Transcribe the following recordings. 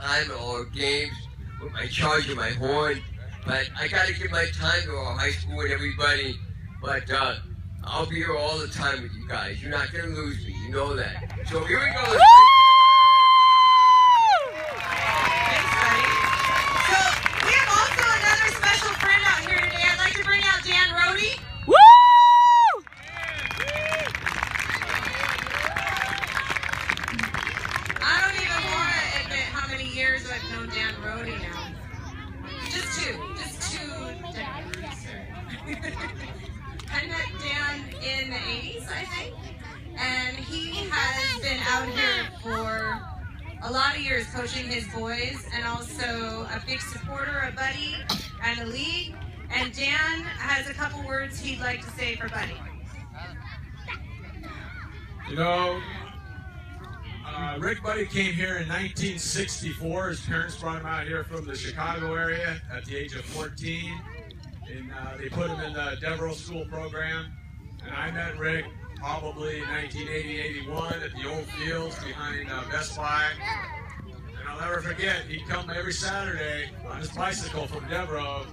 time at all our games with my charge and my horn. But I got to give my time to our high school and everybody. But I'll be here all the time with you guys. You're not going to lose me. You know that. So here we go. Thanks, buddy. So we have also another special friend out here today. I'd like to bring out Dan Rohde. Woo! I don't even want to admit how many years I've known Dan Rohde now. Just two decades. I met Dan in the 80s, I think. And he has been out here for a lot of years coaching his boys and also a big supporter of Buddy and the league. And Dan has a couple words he'd like to say for Buddy. You know, Rick Buddy came here in 1964. His parents brought him out here from the Chicago area at the age of 14. And they put him in the Devereaux School program. And I met Rick probably 1980-81 at the old fields behind Best Buy. And I'll never forget, he'd come every Saturday on his bicycle from Devereaux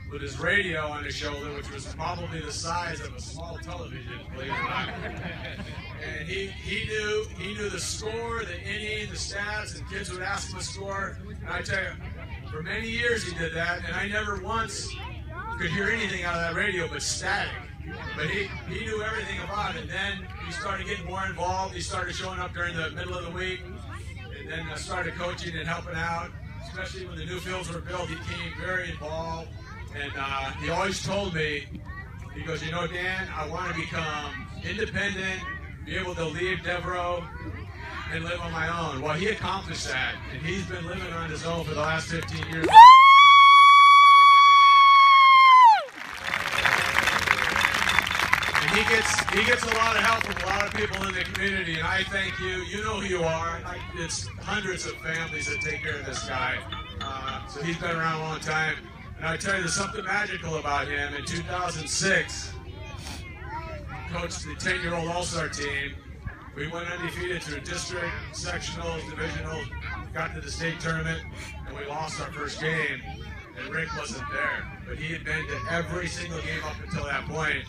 with his radio on his shoulder, which was probably the size of a small television, believe it or not. And he knew the score, the inning, the stats, and kids would ask him a score. And I tell you, for many years he did that, and I never once could hear anything out of that radio but static. But he knew everything about it. And then he started getting more involved. He started showing up during the middle of the week, and then started coaching and helping out. Especially when the new fields were built, he came very involved. And he always told me, he goes, you know, Dan, I want to become independent, be able to leave Devereaux and live on my own. Well, he accomplished that, and he's been living on his own for the last 15 years. And he gets a lot of help from a lot of people in the community, and I thank you. You know who you are. It's hundreds of families that take care of this guy. So he's been around a long time. And I tell you, there's something magical about him. In 2006, coached the 10-year-old All-Star team. We went undefeated through district, sectionals, divisional, got to the state tournament, and we lost our first game. And Rick wasn't there, but he had been to every single game up until that point.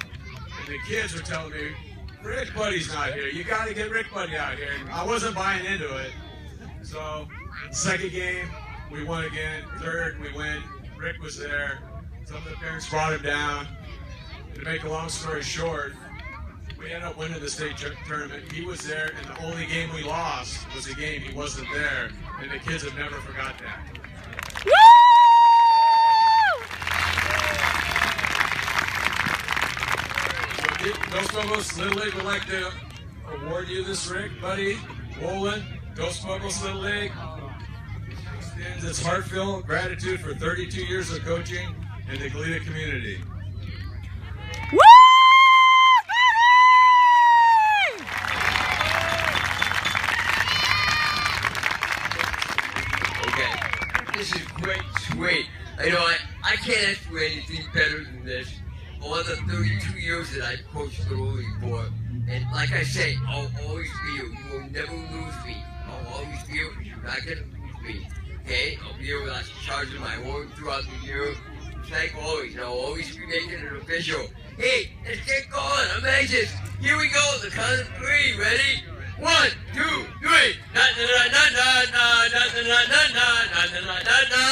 And the kids were telling me, Rick Buddy's not here. You got to get Rick Buddy out here. And I wasn't buying into it. So, second game, we won again. Third, we win. Rick was there. Some of the parents brought him down. To make a long story short, we ended up winning the state tournament. He was there, and the only game we lost was a game he wasn't there. And the kids have never forgot that. So Dos Pocos Little League would like to award you this, Rick, Buddy, Wolin, Dos Pocos Little League. Extends its heartfelt gratitude for 32 years of coaching in the Goleta community. Woo! Okay, this is great, sweet. You know, I can't ask for anything better than this. All the 32 years that I've coached the Little League for, and like I say, I'll always be here. You will never lose me. I'll always be here. You're not gonna lose me. Okay, I'll be here without charging my horn throughout the year. It's like always, and I'll always be making it official. Hey, let's get going. I'm anxious. Here we go. The count of three. Ready? 1, 2, 3. Na na na na na na na na na na na na na.